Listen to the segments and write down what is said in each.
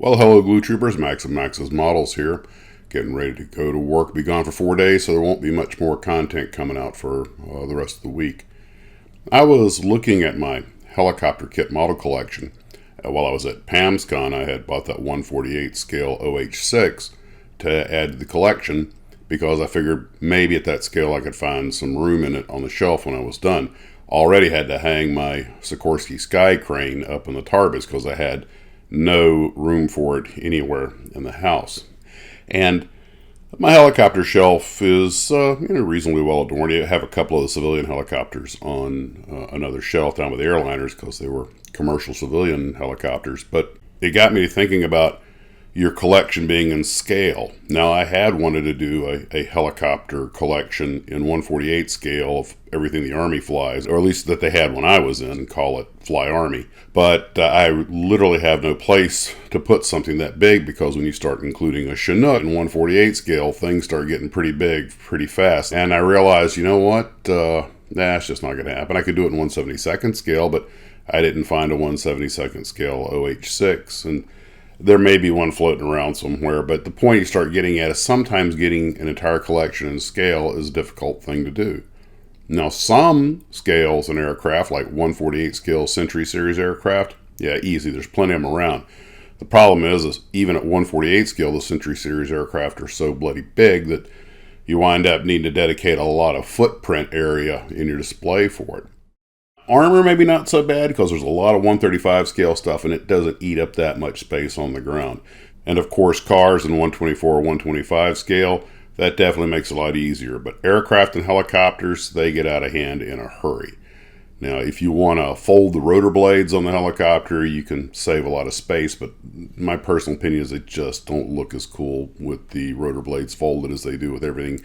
Well, hello, Glue Troopers. Max of Max's Models here. Getting ready to go to work. Be gone for 4 days, so there won't be much more content coming out for the rest of the week. I was looking at my helicopter kit model collection. While I was at PAMSCon, I had bought that 148 scale OH6 to add to the collection because I figured maybe at that scale I could find some room in it on the shelf when I was done. Already had to hang my Sikorsky Sky Crane up in the Tarbis because I had no room for it anywhere in the house. And my helicopter shelf is reasonably well adorned. I have a couple of the civilian helicopters on another shelf down with the airliners because they were commercial civilian helicopters. But it got me thinking about your collection being in scale. Now, I had wanted to do a helicopter collection in 148 scale of everything the Army flies, or at least that they had when I was in, and call it Fly Army. But I literally have no place to put something that big because when you start including a Chinook in 148 scale, things start getting pretty big pretty fast. And I realized, you know what? It's just not going to happen. I could do it in 172nd scale, but I didn't find a 172nd scale OH6. And there may be one floating around somewhere, but the point you start getting at is sometimes getting an entire collection in scale is a difficult thing to do. Now, some scales in aircraft, like 148 scale Century Series aircraft, yeah, easy. There's plenty of them around. The problem is even at 148 scale, the Century Series aircraft are so bloody big that you wind up needing to dedicate a lot of footprint area in your display for it. Armor maybe not so bad because there's a lot of 135 scale stuff and it doesn't eat up that much space on the ground. And of course cars in 124 or 125 scale, that definitely makes it a lot easier. But aircraft and helicopters, they get out of hand in a hurry. Now if you want to fold the rotor blades on the helicopter, you can save a lot of space, but my personal opinion is they just don't look as cool with the rotor blades folded as they do with everything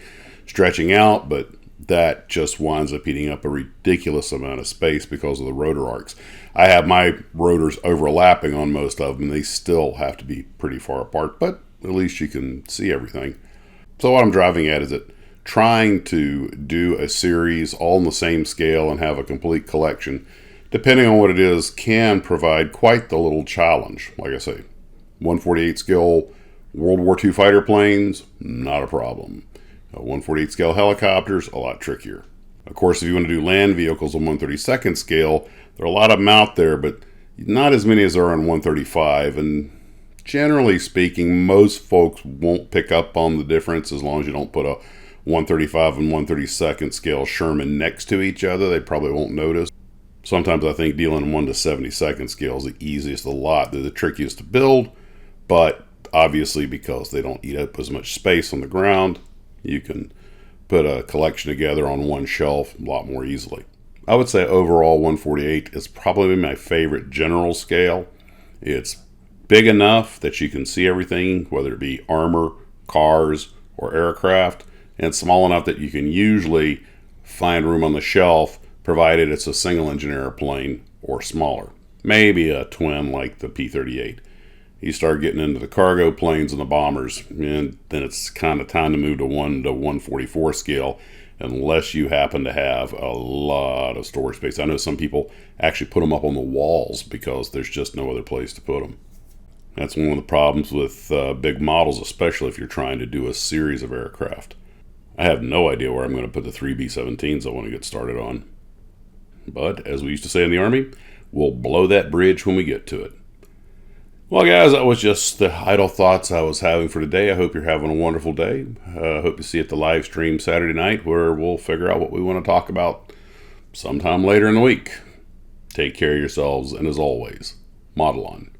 stretching out. But that just winds up eating up a ridiculous amount of space because of the rotor arcs. I have my rotors overlapping on most of them. They still have to be pretty far apart, but at least you can see everything. So what I'm driving at is that trying to do a series all in the same scale and have a complete collection, depending on what it is, can provide quite the little challenge. Like I say, 148 scale World War II fighter planes, not a problem. 148 scale helicopters, a lot trickier. Of course, if you want to do land vehicles on 132nd scale, there are a lot of them out there, but not as many as there are on 135. And generally speaking, most folks won't pick up on the difference as long as you don't put a 135 and 132nd scale Sherman next to each other. They probably won't notice. Sometimes I think dealing 1 to 72nd scale is the easiest of the lot. They're the trickiest to build, but obviously because they don't eat up as much space on the ground, you can put a collection together on one shelf a lot more easily. I would say overall 148 is probably my favorite general scale. It's big enough that you can see everything, whether it be armor, cars, or aircraft, and small enough that you can usually find room on the shelf, provided it's a single engine airplane or smaller. Maybe a twin like the P-38. You start getting into the cargo planes and the bombers, and then it's kind of time to move to 1 to 144 scale, unless you happen to have a lot of storage space. I know some people actually put them up on the walls because there's just no other place to put them. That's one of the problems with big models, especially if you're trying to do a series of aircraft. I have no idea where I'm going to put the 3 B-17s I want to get started on. But, as we used to say in the Army, we'll blow that bridge when we get to it. Well, guys, that was just the idle thoughts I was having for today. I hope you're having a wonderful day. Hope to see you at the live stream Saturday night where we'll figure out what we want to talk about sometime later in the week. Take care of yourselves, and as always, model on.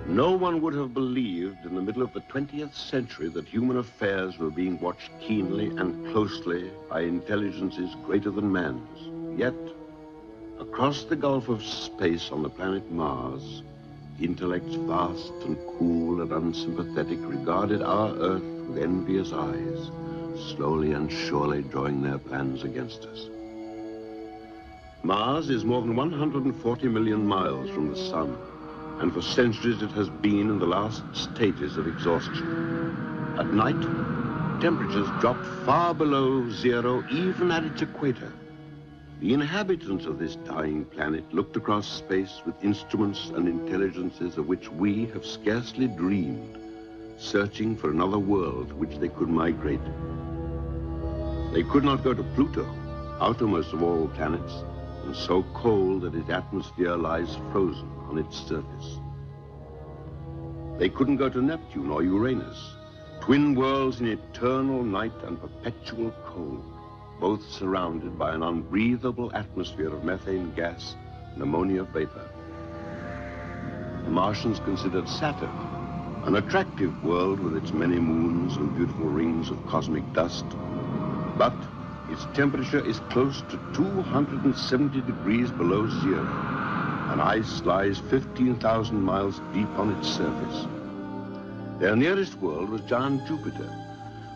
No one would have believed in the middle of the 20th century that human affairs were being watched keenly and closely by intelligences greater than man's. Yet, across the gulf of space on the planet Mars, intellects vast and cool and unsympathetic, regarded our Earth with envious eyes, slowly and surely drawing their plans against us. Mars is more than 140 million miles from the sun, and for centuries it has been in the last stages of exhaustion. At night, temperatures drop far below zero, even at its equator. The inhabitants of this dying planet looked across space with instruments and intelligences of which we have scarcely dreamed, searching for another world to which they could migrate. They could not go to Pluto, outermost of all planets, and so cold that its atmosphere lies frozen on its surface. They couldn't go to Neptune or Uranus, twin worlds in eternal night and perpetual cold, both surrounded by an unbreathable atmosphere of methane gas and ammonia vapor. The Martians considered Saturn an attractive world with its many moons and beautiful rings of cosmic dust, but its temperature is close to 270 degrees below zero, and ice lies 15,000 miles deep on its surface. Their nearest world was giant Jupiter,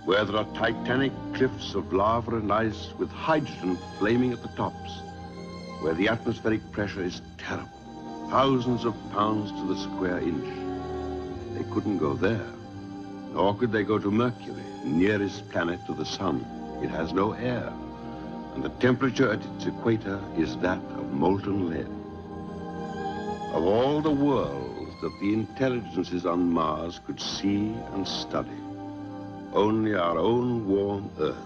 where there are titanic cliffs of lava and ice with hydrogen flaming at the tops, where the atmospheric pressure is terrible, thousands of pounds to the square inch. They couldn't go there, nor could they go to Mercury, nearest planet to the sun. It has no air, and the temperature at its equator is that of molten lead. Of all the worlds that the intelligences on Mars could see and study, only our own warm Earth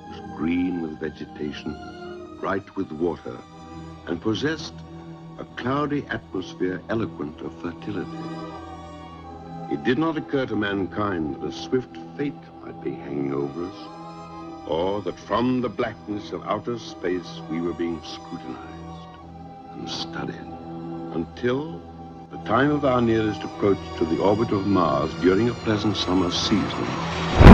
was green with vegetation, bright with water, and possessed a cloudy atmosphere eloquent of fertility. It did not occur to mankind that a swift fate might be hanging over us, or that from the blackness of outer space we were being scrutinized and studied, until the time of our nearest approach to the orbit of Mars during a pleasant summer season